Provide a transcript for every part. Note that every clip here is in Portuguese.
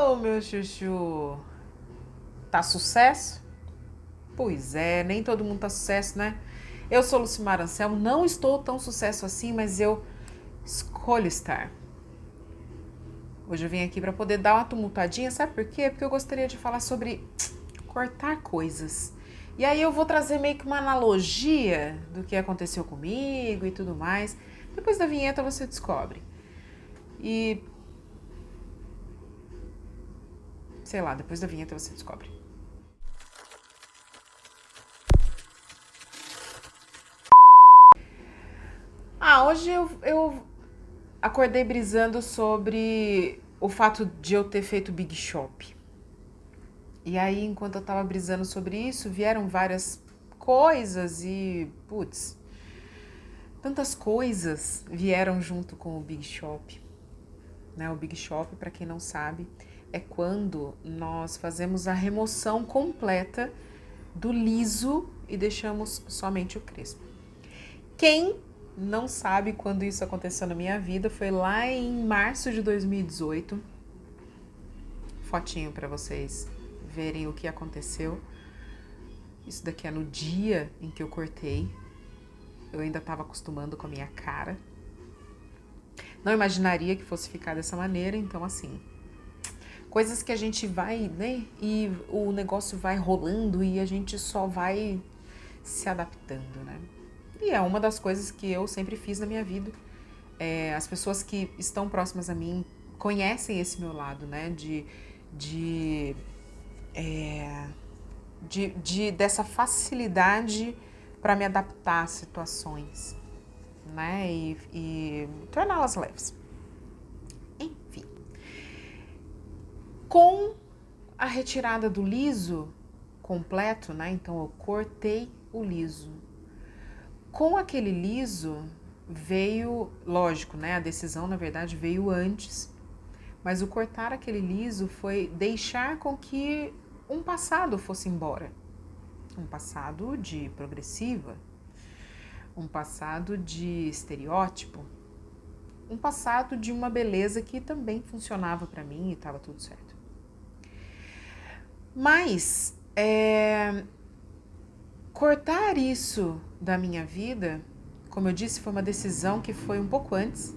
Ô, meu chuchu, tá sucesso? Pois é, nem todo mundo tá sucesso, né? Eu sou Lucimar Anselmo, não estou tão sucesso assim, mas eu escolho estar. Hoje eu vim aqui para poder dar uma tumultuadinha, sabe por quê? Porque eu gostaria de falar sobre cortar coisas. E aí eu vou trazer meio que uma analogia do que aconteceu comigo e tudo mais. Depois da vinheta você descobre. E sei lá, depois da vinheta você descobre. Hoje eu acordei brisando sobre o fato de eu ter feito Big Shop. E aí, enquanto eu tava brisando sobre isso, vieram várias coisas e, putz, tantas coisas vieram junto com o Big Shop. Né? O Big Shop, para quem não sabe, é quando nós fazemos a remoção completa do liso e deixamos somente o crespo. Quem não sabe quando isso aconteceu na minha vida, foi lá em março de 2018. Fotinho para vocês verem o que aconteceu. Isso daqui é no dia em que eu cortei. Eu ainda estava acostumando com a minha cara. Não imaginaria que fosse ficar dessa maneira, então assim, coisas que a gente vai, né? E o negócio vai rolando e a gente só vai se adaptando, né? E é uma das coisas que eu sempre fiz na minha vida. As pessoas que estão próximas a mim conhecem esse meu lado, né? Dessa facilidade para me adaptar a situações, né? E torná-las leves. Enfim. Com a retirada do liso completo, né? Então eu cortei o liso. Com aquele liso veio, lógico, né? A decisão, na verdade, veio antes, mas o cortar aquele liso foi deixar com que um passado fosse embora. Um passado de progressiva, um passado de estereótipo, um passado de uma beleza que também funcionava para mim e estava tudo certo. Mas cortar isso da minha vida, como eu disse, foi uma decisão que foi um pouco antes,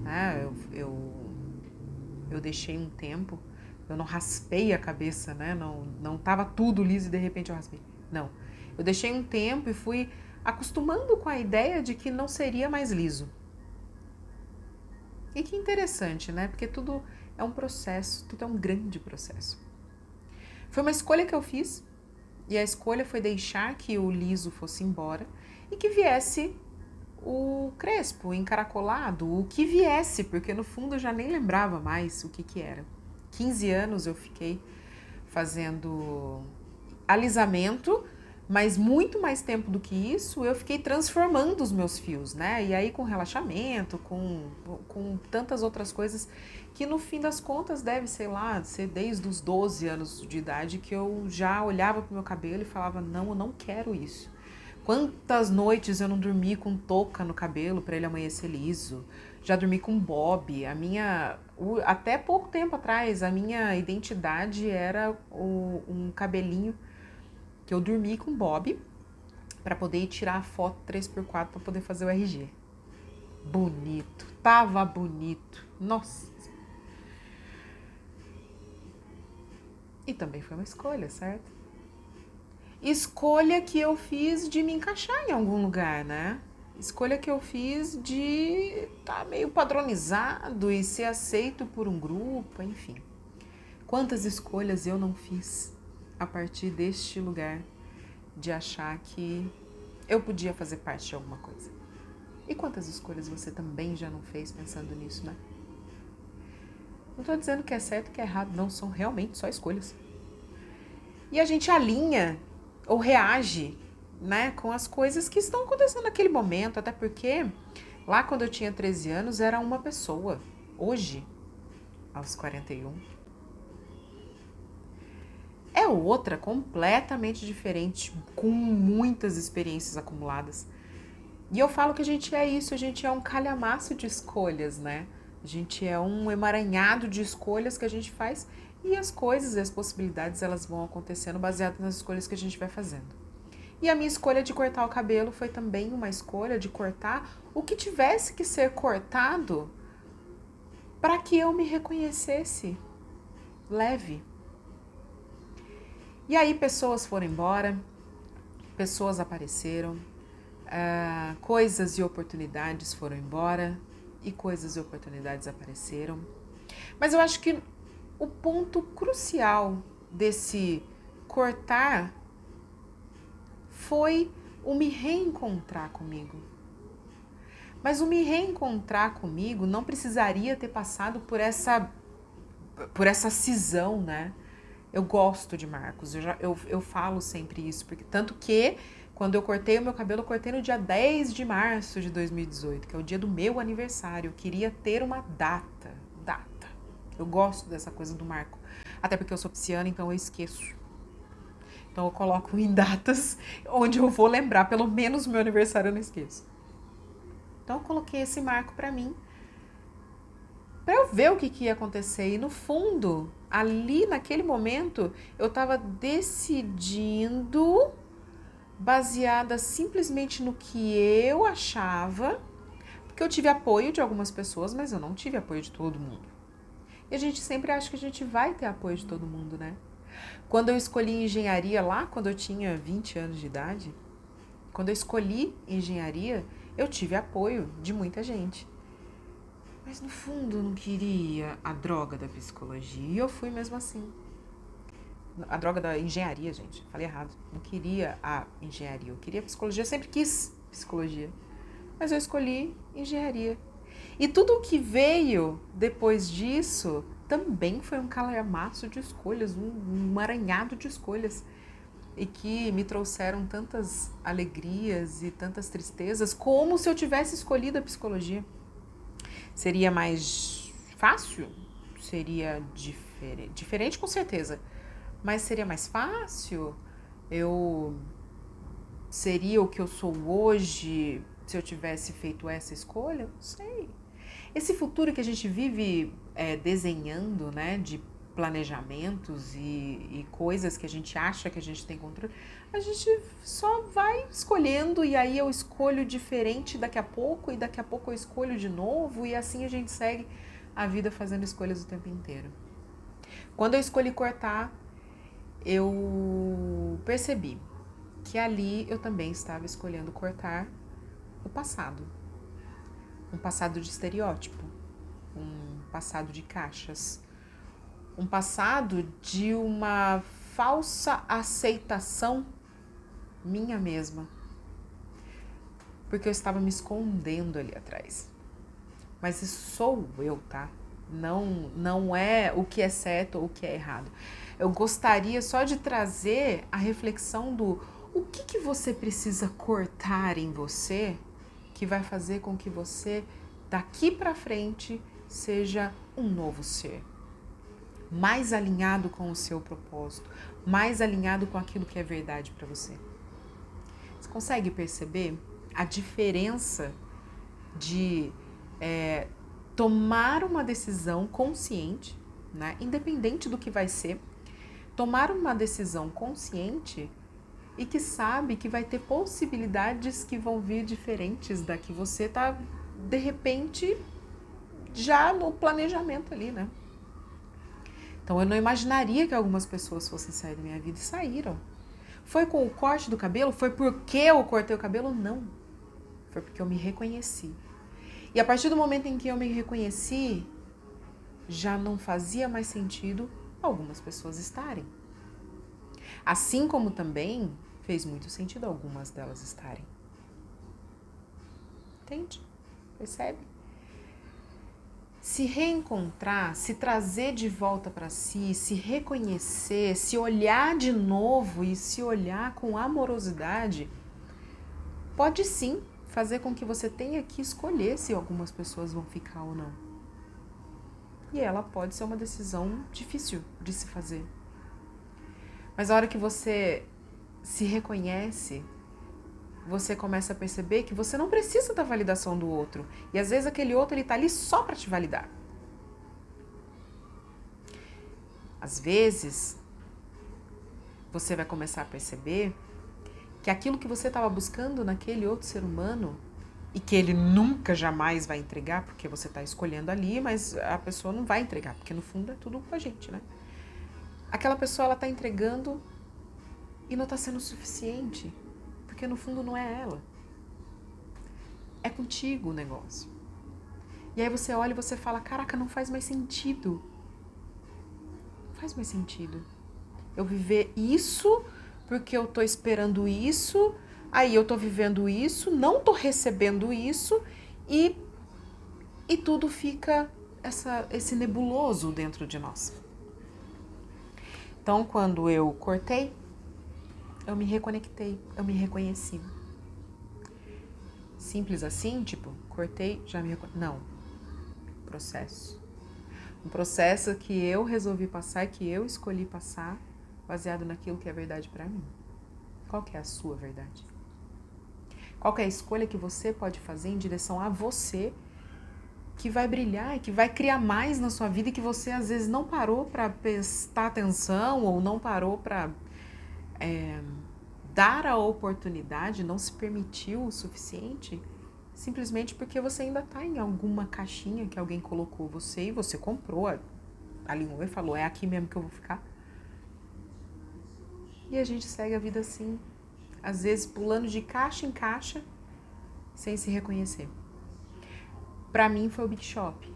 né? Eu deixei um tempo, eu não raspei a cabeça, né? Não tava tudo liso e de repente eu raspei. Não. Eu deixei um tempo e fui acostumando com a ideia de que não seria mais liso. E que interessante, né? Porque tudo é um processo, tudo é um grande processo. Foi uma escolha que eu fiz. E a escolha foi deixar que o liso fosse embora e que viesse o crespo, o encaracolado, o que viesse, porque no fundo eu já nem lembrava mais o que era. 15 anos eu fiquei fazendo alisamento, mas muito mais tempo do que isso eu fiquei transformando os meus fios, né? E aí com relaxamento, com tantas outras coisas que no fim das contas deve, sei lá, ser desde os 12 anos de idade que eu já olhava pro meu cabelo e falava, não, eu não quero isso. Quantas noites eu não dormi com touca no cabelo para ele amanhecer liso? Já dormi com bob. Até pouco tempo atrás, a minha identidade era um cabelinho que eu dormi com bob para poder ir tirar a foto 3x4 para poder fazer o RG. Bonito, tava bonito. Nossa. E também foi uma escolha, certo? Escolha que eu fiz de me encaixar em algum lugar, né? Escolha que eu fiz de estar meio padronizado e ser aceito por um grupo, enfim. Quantas escolhas eu não fiz a partir deste lugar de achar que eu podia fazer parte de alguma coisa. E quantas escolhas você também já não fez pensando nisso, né? Não estou dizendo que é certo e que é errado, não, são realmente só escolhas. E a gente alinha ou reage, né, com as coisas que estão acontecendo naquele momento, até porque lá quando eu tinha 13 anos era uma pessoa. Hoje, aos 41, é outra, completamente diferente, com muitas experiências acumuladas. E eu falo que a gente é isso, a gente é um calhamaço de escolhas, né? A gente é um emaranhado de escolhas que a gente faz E as coisas e as possibilidades, elas vão acontecendo baseado nas escolhas que a gente vai fazendo. E a minha escolha de cortar o cabelo foi também uma escolha de cortar o que tivesse que ser cortado para que eu me reconhecesse leve. E aí pessoas foram embora, pessoas apareceram, coisas e oportunidades foram embora e coisas e oportunidades apareceram. Mas eu acho que o ponto crucial desse cortar foi o me reencontrar comigo. Mas o me reencontrar comigo não precisaria ter passado por essa cisão, né? Eu gosto de Marcos, eu falo sempre isso, porque tanto que quando eu cortei o meu cabelo, eu cortei no dia 10 de março de 2018, que é o dia do meu aniversário. Eu queria ter uma data. Eu gosto dessa coisa do Marco, até porque eu sou pisciana, então eu esqueço. Então eu coloco em datas onde eu vou lembrar, pelo menos o meu aniversário eu não esqueço. Então eu coloquei esse marco pra mim, pra eu ver o que ia acontecer. E no fundo, ali naquele momento, eu tava decidindo baseada simplesmente no que eu achava, porque eu tive apoio de algumas pessoas, mas eu não tive apoio de todo mundo. E a gente sempre acha que a gente vai ter apoio de todo mundo, né? Quando eu escolhi engenharia lá, quando eu tinha 20 anos de idade, quando eu escolhi engenharia, eu tive apoio de muita gente. Mas no fundo eu não queria a droga da psicologia, e eu fui mesmo assim. A droga da engenharia, gente, falei errado. Não queria a engenharia, eu queria psicologia, eu sempre quis psicologia. Mas eu escolhi engenharia. E tudo o que veio depois disso também foi um calhamaço de escolhas, um emaranhado de escolhas. E que me trouxeram tantas alegrias e tantas tristezas, como se eu tivesse escolhido a psicologia. Seria mais fácil? Seria diferente com certeza. Mas seria mais fácil? Eu seria o que eu sou hoje se eu tivesse feito essa escolha? Não sei. Esse futuro que a gente vive desenhando, né, de planejamentos e coisas que a gente acha que a gente tem controle, a gente só vai escolhendo e aí eu escolho diferente daqui a pouco e daqui a pouco eu escolho de novo e assim a gente segue a vida fazendo escolhas o tempo inteiro. Quando eu escolhi cortar, eu percebi que ali eu também estava escolhendo cortar o passado. Um passado de estereótipo, um passado de caixas, um passado de uma falsa aceitação minha mesma, porque eu estava me escondendo ali atrás. Mas isso sou eu, tá? Não é o que é certo ou o que é errado. Eu gostaria só de trazer a reflexão do o que você precisa cortar em você que vai fazer com que você, daqui para frente, seja um novo ser. Mais alinhado com o seu propósito, mais alinhado com aquilo que é verdade para você. Você consegue perceber a diferença de tomar uma decisão consciente, né? Independente do que vai ser, tomar uma decisão consciente e que sabe que vai ter possibilidades que vão vir diferentes da que você tá, de repente, já no planejamento ali, né? Então eu não imaginaria que algumas pessoas fossem sair da minha vida e saíram. Foi com o corte do cabelo? Foi porque eu cortei o cabelo? Não. Foi porque eu me reconheci. E a partir do momento em que eu me reconheci, já não fazia mais sentido algumas pessoas estarem. Assim como também fez muito sentido algumas delas estarem. Entende? Percebe? Se reencontrar, se trazer de volta para si, se reconhecer, se olhar de novo e se olhar com amorosidade, pode sim fazer com que você tenha que escolher se algumas pessoas vão ficar ou não. E ela pode ser uma decisão difícil de se fazer. Mas a hora que você se reconhece, você começa a perceber que você não precisa da validação do outro. E às vezes aquele outro, ele tá ali só para te validar. Às vezes, você vai começar a perceber que aquilo que você estava buscando naquele outro ser humano e que ele nunca, jamais vai entregar, porque você está escolhendo ali, mas a pessoa não vai entregar, porque no fundo é tudo com a gente, né? Aquela pessoa, ela está entregando e não está sendo suficiente, porque no fundo não é ela. É contigo o negócio. E aí você olha e você fala, caraca, não faz mais sentido. Não faz mais sentido eu viver isso porque eu tô esperando isso, aí eu tô vivendo isso, não tô recebendo isso e tudo fica esse nebuloso dentro de nós. Então, quando eu cortei, eu me reconectei, eu me reconheci. Simples assim, tipo, cortei, já me reconheci. Não. Processo. Um processo que eu resolvi passar, que eu escolhi passar, baseado naquilo que é verdade pra mim. Qual que é a sua verdade? Qual que é a escolha que você pode fazer em direção a você, que vai brilhar, que vai criar mais na sua vida e que você às vezes não parou para prestar atenção ou não parou para dar a oportunidade, não se permitiu o suficiente, simplesmente porque você ainda está em alguma caixinha que alguém colocou você e você comprou, alinhou e falou, é aqui mesmo que eu vou ficar. E a gente segue a vida assim, às vezes pulando de caixa em caixa, sem se reconhecer. Para mim foi o Big Shop.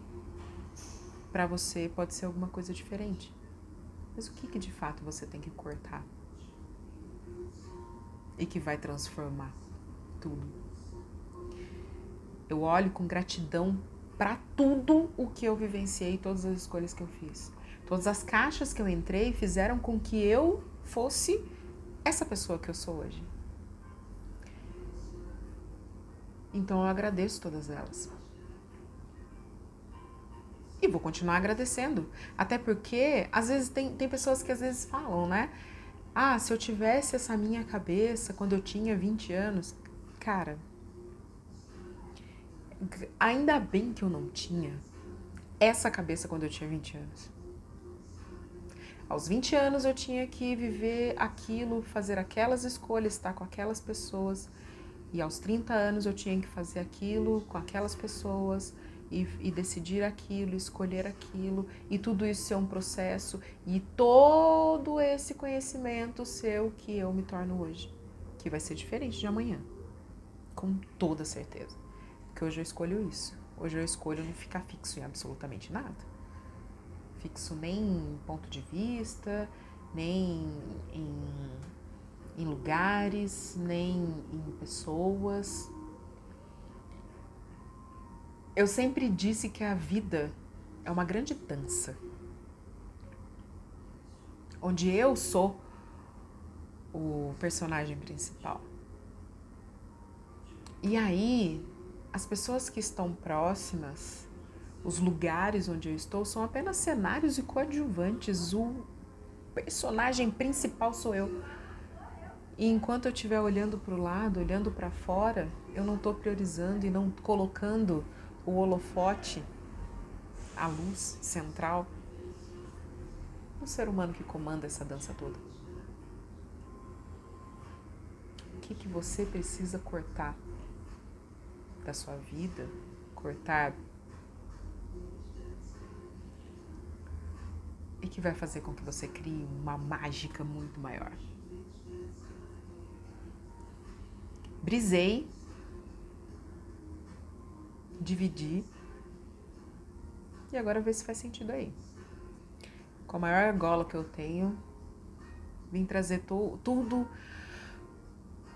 Para você pode ser alguma coisa diferente. Mas o que de fato você tem que cortar? E que vai transformar tudo. Eu olho com gratidão para tudo o que eu vivenciei, todas as escolhas que eu fiz. Todas as caixas que eu entrei fizeram com que eu fosse essa pessoa que eu sou hoje. Então eu agradeço todas elas. E vou continuar agradecendo. Até porque, às vezes, tem pessoas que às vezes falam, né? Ah, se eu tivesse essa minha cabeça quando eu tinha 20 anos... Cara, ainda bem que eu não tinha essa cabeça quando eu tinha 20 anos. Aos 20 anos eu tinha que viver aquilo, fazer aquelas escolhas, estar com aquelas pessoas. E aos 30 anos eu tinha que fazer aquilo com aquelas pessoas e decidir aquilo, escolher aquilo, e tudo isso ser um processo, e todo esse conhecimento ser o que eu me torno hoje, que vai ser diferente de amanhã, com toda certeza. Porque hoje eu escolho isso. Hoje eu escolho não ficar fixo em absolutamente nada. Fixo nem em ponto de vista, nem em lugares, nem em pessoas. Eu sempre disse que a vida é uma grande dança, onde eu sou o personagem principal. E aí, as pessoas que estão próximas, os lugares onde eu estou, são apenas cenários e coadjuvantes. O personagem principal sou eu. E enquanto eu estiver olhando para o lado, olhando para fora, eu não estou priorizando e não colocando o holofote, a luz central, no ser humano que comanda essa dança toda. O que você precisa cortar da sua vida, cortar, e que vai fazer com que você crie uma mágica muito maior. Brisei, dividi, e agora vê se faz sentido aí. Com a maior argola que eu tenho, vim trazer tudo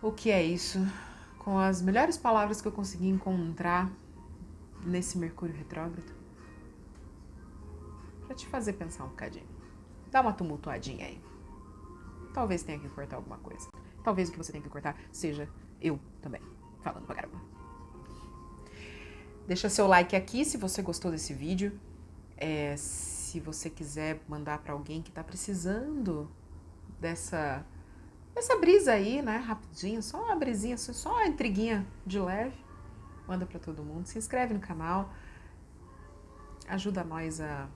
o que é isso, com as melhores palavras que eu consegui encontrar nesse Mercúrio retrógrado, para te fazer pensar um bocadinho. Dá uma tumultuadinha aí. Talvez tenha que cortar alguma coisa. Talvez o que você tenha que cortar seja eu também, falando pra caramba. Deixa seu like aqui se você gostou desse vídeo. Se você quiser mandar para alguém que tá precisando dessa brisa aí, né, rapidinho, só uma brisinha, só uma intriguinha de leve, manda para todo mundo. Se inscreve no canal, ajuda nós a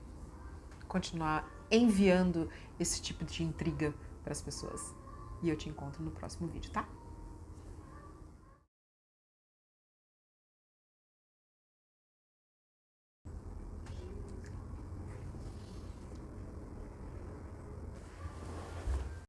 continuar enviando esse tipo de intriga para as pessoas. E eu te encontro no próximo vídeo, tá?